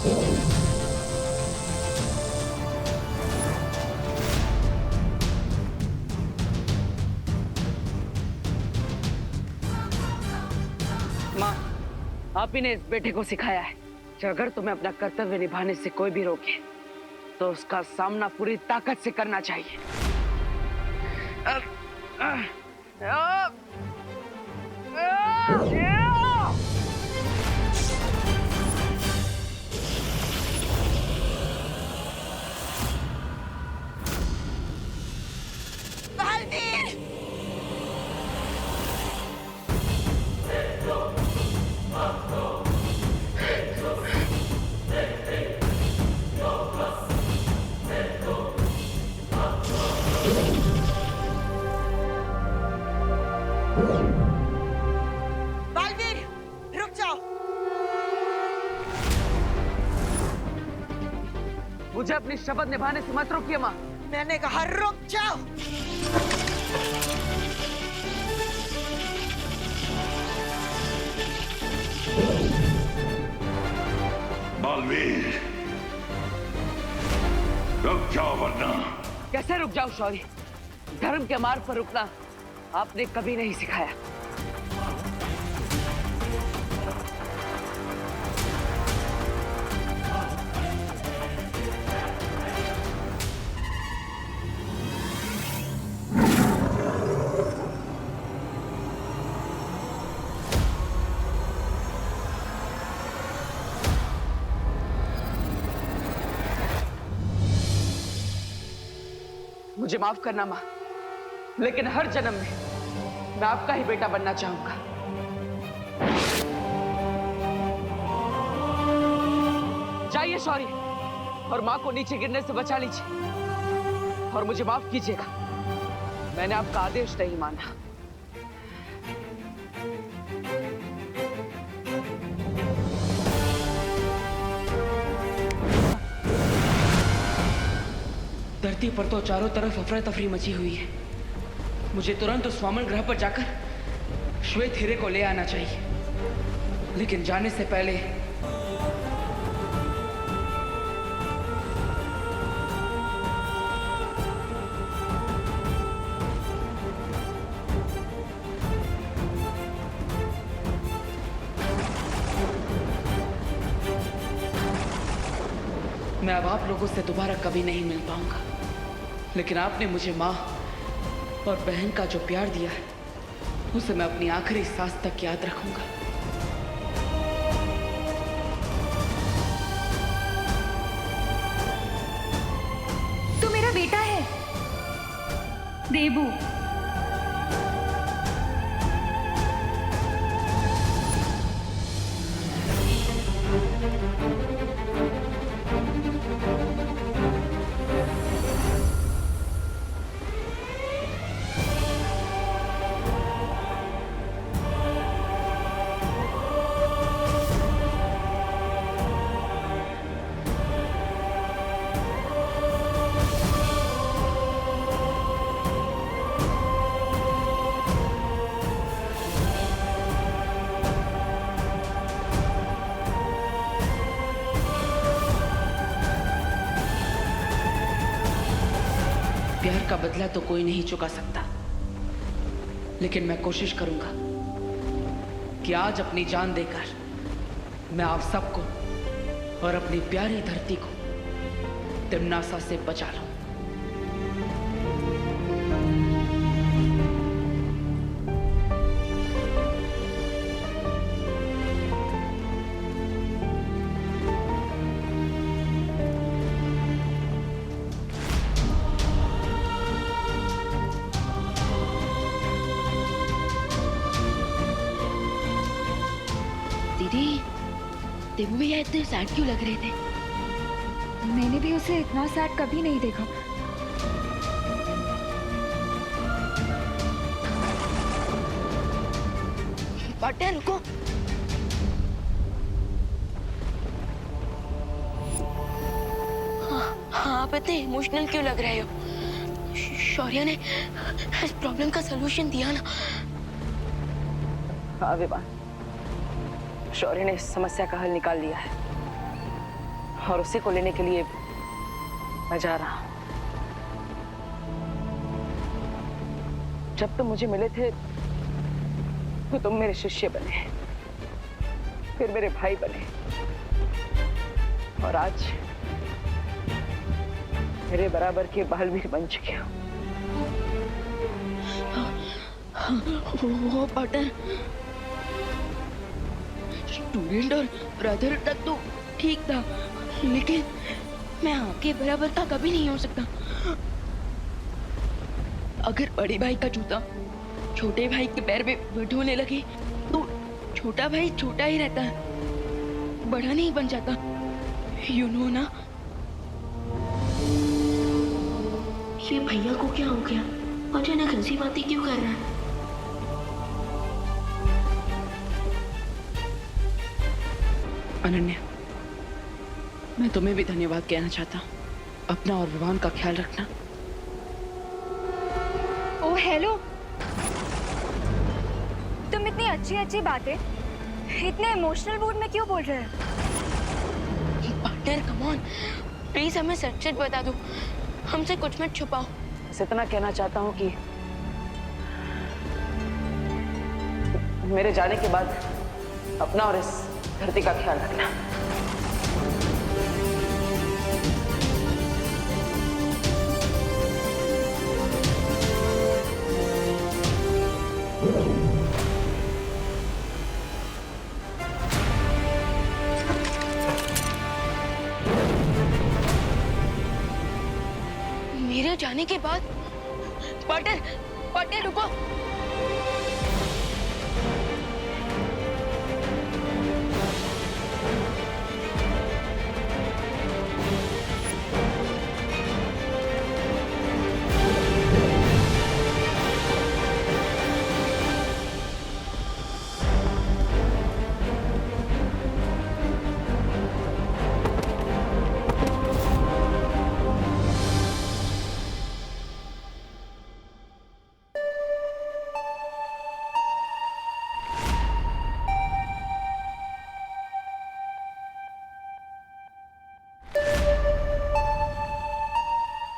माँ, आप ही ने इस बेटे को सिखाया है कि अगर तुम्हें अपना कर्तव्य निभाने से कोई भी रोके तो उसका सामना पूरी ताकत से करना चाहिए। बालवीर, रुक जाओ। मुझे अपनी शपथ निभाने से मत रोकिए माँ। मैंने कहा रुक जाओ। बालवीर, रुक जाओ वरना। कैसे रुक जाओ शौर्य? धर्म के मार्ग पर रुकना आपने कभी नहीं सिखाया। मुझे माफ करना माँ, लेकिन हर जन्म में मैं आपका ही बेटा बनना चाहूंगा। जाइए शौर्य और माँ को नीचे गिरने से बचा लीजिए और मुझे माफ कीजिएगा, मैंने आपका आदेश नहीं माना। धरती पर तो चारों तरफ अफरा तफरी मची हुई है। मुझे तुरंत उस वामन ग्रह पर जाकर श्वेत हीरे को ले आना चाहिए, लेकिन जाने से पहले मैं अब आप लोगों से दोबारा कभी नहीं मिल पाऊंगा, लेकिन आपने मुझे माँ और बहन का जो प्यार दिया है उसे मैं अपनी आखिरी सांस तक याद रखूंगा। तू मेरा बेटा है देबू। प्यार का बदला तो कोई नहीं चुका सकता, लेकिन मैं कोशिश करूंगा कि आज अपनी जान देकर मैं आप सबको और अपनी प्यारी धरती को तिम्नासा से बचा लूं। दीदी, देबू भैया इतने सैड क्यों लग रहे थे? मैंने भी उसे इतना सैड कभी नहीं देखा। पार्टनर रुको। हाँ, आप इतने इमोशनल क्यों लग रहे हो? शौर्य ने इस प्रॉब्लम का सलूशन दिया ना। हाँ विवान, शौर्य ने इस समस्या का हल निकाल लिया है। और उसी को लेने के लिए मैं जा रहा हूं। जब तुम मुझे मिले थे तो तुम मेरे शिष्य बने, फिर मेरे भाई बने, और आज मेरे बराबर के बालवीर बन चुके हो। वो पार्टनर, स्टूडेंट और ब्रदर तक तो ठीक था, लेकिन मैं आपके बराबर का कभी नहीं हो सकता। अगर बड़े भाई का जूता छोटे भाई के पैर में बटोरने लगे तो छोटा भाई छोटा ही रहता है, बड़ा नहीं बन जाता। यू नो ना। ये भैया को क्या हो गया? अचानक ऐसी बातें क्यों कर रहा है? अनन्या, मैं तुम्हें भी धन्यवाद कहना चाहता हूँ। अपना और विवान का ख्याल रखना। ओ हेलो, तुम इतनी अच्छी अच्छी बातें इतने इमोशनल मूड में क्यों बोल रहे हो? पार्टनर कम ऑन, प्लीज हमें सच सच बता दो, हमसे कुछ मत छुपाओ। बस इतना कहना चाहता हूँ कि मेरे जाने के बाद अपना और इस धरती का ख्याल रखना। मेरे जाने के बाद पार्टनर, पार्टनर रुको।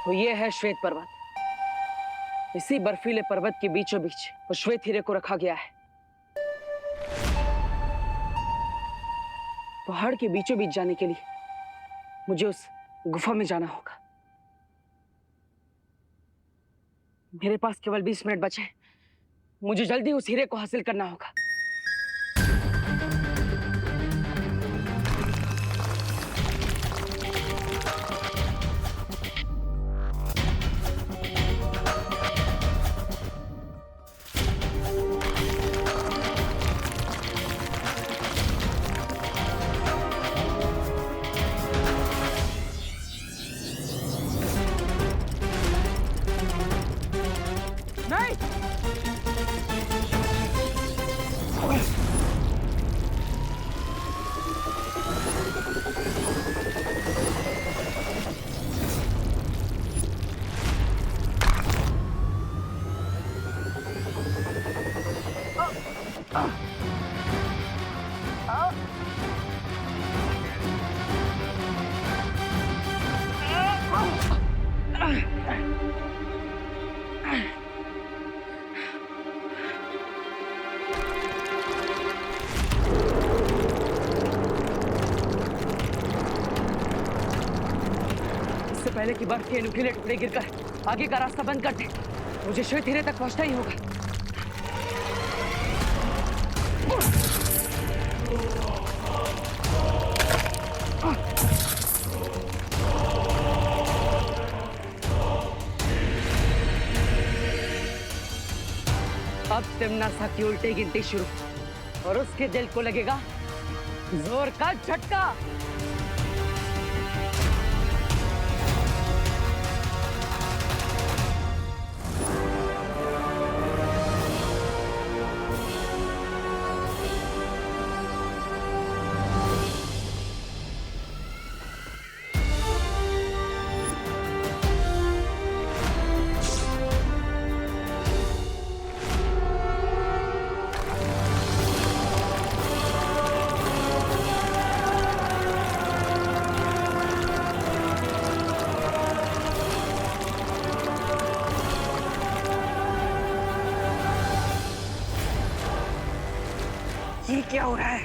तो ये है श्वेत पर्वत। इसी बर्फीले पर्वत के बीचों बीच उस श्वेत हीरे को रखा गया है। पहाड़ के बीचों बीच जाने के लिए मुझे उस गुफा में जाना होगा। मेरे पास केवल 20 मिनट बचे हैं। मुझे जल्दी उस हीरे को हासिल करना होगा। पहले की बर्फ के नुकीले टुकड़े गिरकर आगे का रास्ता बंद कर दे। मुझे श्वेत हीरे तक पहुंचना ही होगा। अब तिमनासा की उल्टी गिनती शुरू, और उसके दिल को लगेगा जोर का झटका। हो रहा है?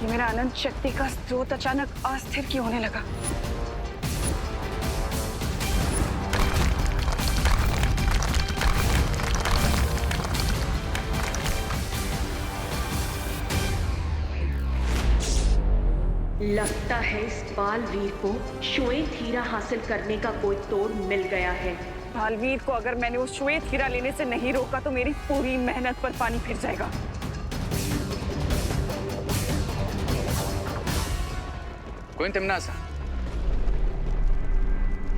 ये मेरा अनंत शक्ति का स्रोत अचानक अस्थिर क्यों होने लगा? लगता है इस बालवीर को श्वेत हीरा हासिल करने का कोई तोड़ मिल गया है। बालवीर को अगर मैंने उस श्वेत हीरा लेने से नहीं रोका तो मेरी पूरी मेहनत पर पानी फिर जाएगा। क्वीन तिम्नासा,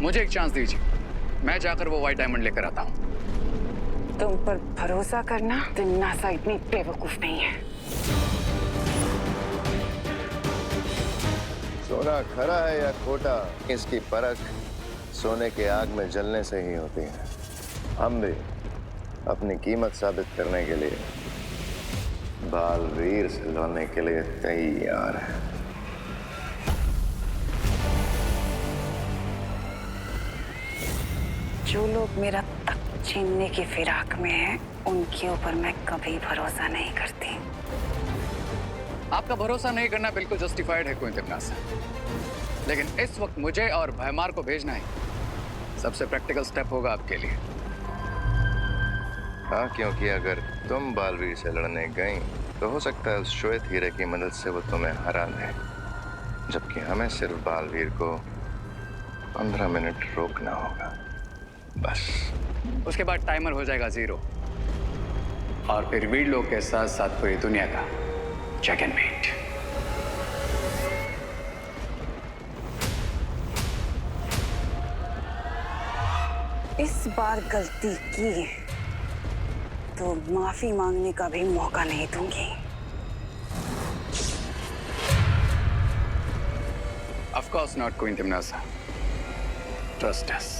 मुझे एक चांस दीजिए, मैं जाकर वो व्हाइट डायमंड लेकर आता हूँ। तुम पर भरोसा करना, तिम्नासा इतनी बेवकूफ नहीं है। सोना खरा है या खोटा, इसकी परख सोने के आग में जलने से ही होती है। हम भी अपनी कीमत साबित करने के लिए बालवीर से लड़ने के लिए तैयार हैं। जो लोग मेरा तक छीनने की फिराक में हैं, उनके ऊपर मैं कभी भरोसा नहीं करती। आपका भरोसा नहीं करना बिल्कुल जस्टिफाइड है क्वीन तिम्नासा, लेकिन इस वक्त मुझे और भयमार को भेजना ही सबसे प्रैक्टिकल स्टेप होगा आपके लिए। हाँ, क्योंकि अगर तुम बालवीर से लड़ने गई तो हो सकता है उस श्वेत हीरे की मदद से वो तुम्हें हरा दे, जबकि हमें सिर्फ बालवीर को 15 मिनट रोकना होगा, बस। उसके बाद टाइमर हो जाएगा 0 और फिर वीर लोग के साथ साथ पूरी दुनिया का चेक एंड मेट। इस बार गलती की तो माफी मांगने का भी मौका नहीं दूंगी। Of course not, Queen Timnasa. Trust us.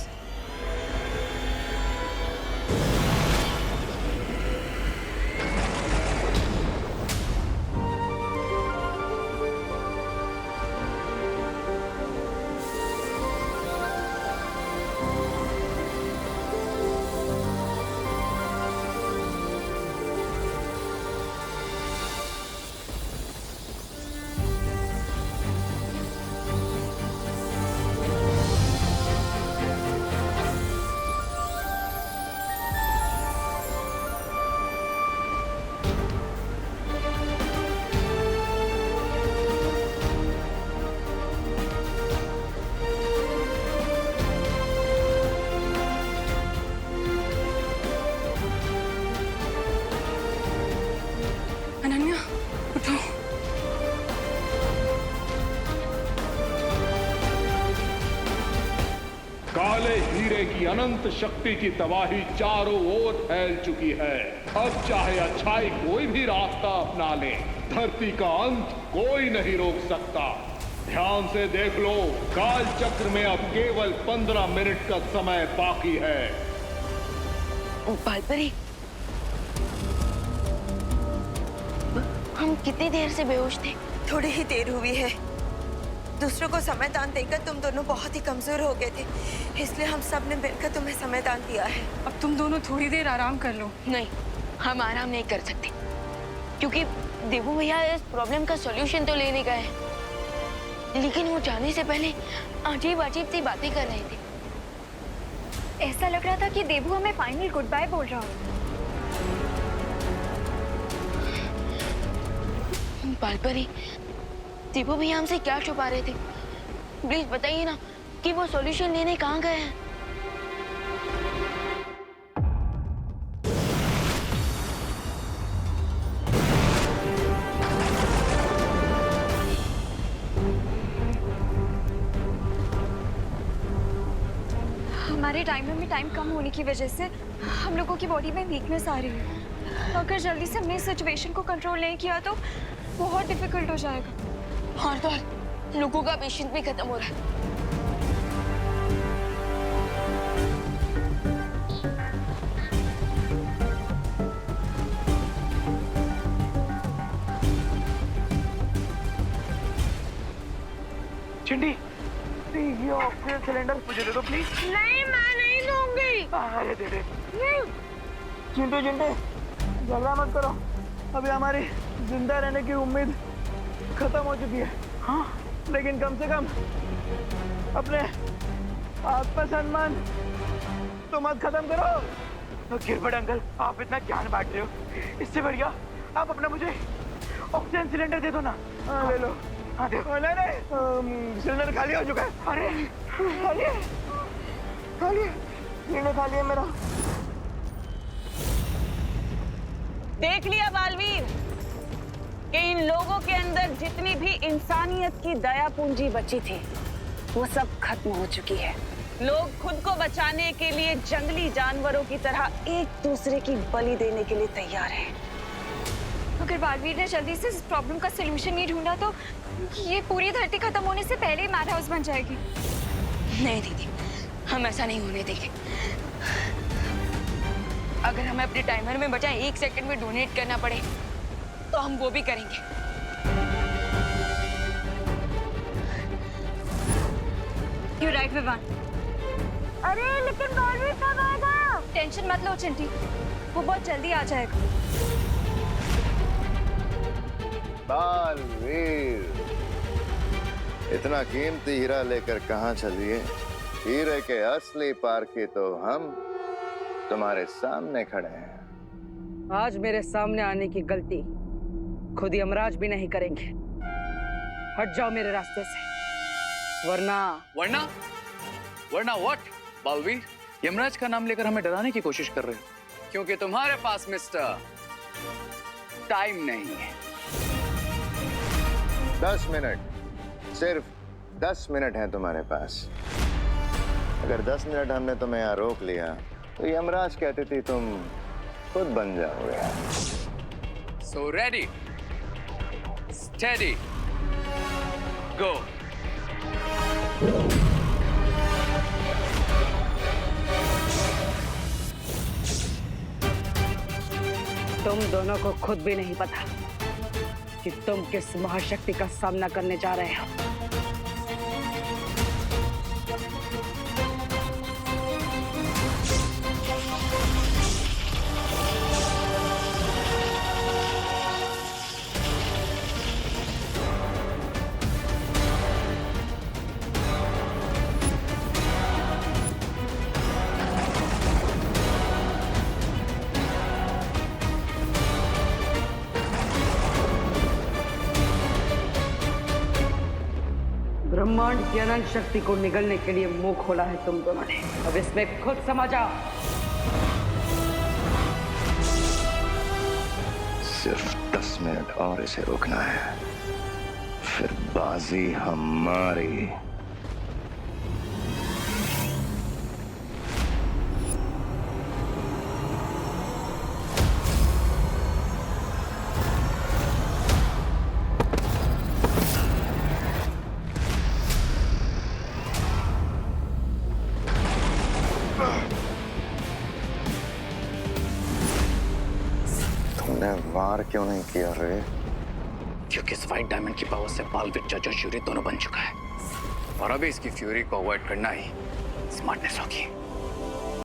Ananya, उठो। काले हीरे की अनंत शक्ति की तबाही चारों ओर फैल चुकी है। अब चाहे अच्छाई कोई भी रास्ता अपना ले, धरती का अंत कोई नहीं रोक सकता। ध्यान से देख लो, काल चक्र में अब केवल 15 मिनट का समय बाकी है। बालपरी, हम कितनी देर से बेहोश थे? थोड़ी ही देर हुई है। दूसरों को समयदान देकर तुम दोनों बहुत ही कमजोर हो गए थे, इसलिए हम सब ने मिलकर तुम्हें समयदान दिया है। अब तुम दोनों थोड़ी देर आराम कर लो। नहीं, हम आराम नहीं कर सकते, क्योंकि देवू भैया इस प्रॉब्लम का सॉल्यूशन तो लेने गए हैं, लेकिन वो जाने से पहले अजीब अजीब सी बातें कर रहे थे। ऐसा लग रहा था कि देवू हमें फाइनल गुड बाय बोल रहा हो। बालपरी, देवू भैया हमसे क्या छुपा रहे थे? प्लीज बताइए ना कि वो सॉल्यूशन लेने कहाँ गए हैं। हमारे टाइमर में टाइम कम होने की वजह से हम लोगों की बॉडी में वीकनेस आ रही है। अगर जल्दी से हमने इस सिचुएशन को कंट्रोल नहीं किया तो बहुत डिफिकल्ट हो जाएगा। और तो लोगों का पेशेंस भी खत्म हो रहा है। चिंडी, ये ऑक्सीजन सिलेंडर मुझे दे दो प्लीज। नहीं, मैं नहीं दूंगी। अरे दे चिंटू चिंटू झगड़ा मत करो, अभी हमारी जिंदा रहने की उम्मीद खत्म हो चुकी है। हाँ लेकिन कम से कम अपने आत्मसम्मान तो मत खत्म करो। तो गिरबट अंकल, आप इतना ज्ञान बांट रहे हो, इससे बढ़िया आप अपना मुझे ऑक्सीजन सिलेंडर दे दो ना। ले लो। हाँ दे। नहीं सिलेंडर खाली हो चुका है। अरे खाली सिलेंडर खाली है मेरा। देख लिया बालवीर कि इन लोगों के अंदर जितनी भी इंसानियत की दया पूंजी बची थी वो सब खत्म हो चुकी है। लोग खुद को बचाने के लिए जंगली जानवरों की तरह एक दूसरे की बलि देने के लिए तैयार हैं। अगर बालवीर ने जल्दी से इस प्रॉब्लम का सलूशन नहीं ढूंढा तो ये पूरी धरती खत्म होने से पहले ही मैड हाउस बन जाएगी। नहीं दीदी, हम ऐसा नहीं होने देंगे। अगर हमें अपने टाइमर में बचा 1 सेकंड में डोनेट करना पड़े तो हम वो भी करेंगे। You right Vivaan. अरे लेकिन बालवीर कब आएगा? टेंशन मत लो चिंटी, वो बहुत जल्दी आ जाएगा। बालवीर, इतना कीमती हीरा लेकर कहाँ चलिए? हीरे के असली पारखी तो हम तुम्हारे सामने खड़े हैं। आज मेरे सामने आने की गलती खुद यमराज भी नहीं करेंगे। हट जाओ मेरे रास्ते से, वरना वरना व्हाट? बालवीर, यमराज का नाम लेकर हमें डराने की कोशिश कर रहे हो, क्योंकि तुम्हारे पास मिस्टर टाइम नहीं है। 10 मिनट, सिर्फ 10 मिनट है तुम्हारे पास। अगर 10 मिनट हमने तुम्हें यहाँ रोक लिया तो यमराज कहती थी तुम खुद बन जाओगे। So ready, steady, go. तुम दोनों को खुद भी नहीं पता कि तुम किस महाशक्ति का सामना करने जा रहे हो। ब्रह्मांड की अनंत शक्ति को निगलने के लिए मुंह खोला है तुम दोनों ने, अब इसमें खुद समझ आओ। सिर्फ 10 मिनट और इसे रोकना है, फिर बाजी हमारी। वार क्यों नहीं किया रे? क्योंकि इस व्हाइट डायमंड की पावर से बालवीर जज और श्यूरी दोनों बन चुका है, और अभी इसकी फ्यूरी को अवॉइड करना ही स्मार्टनेस होगी।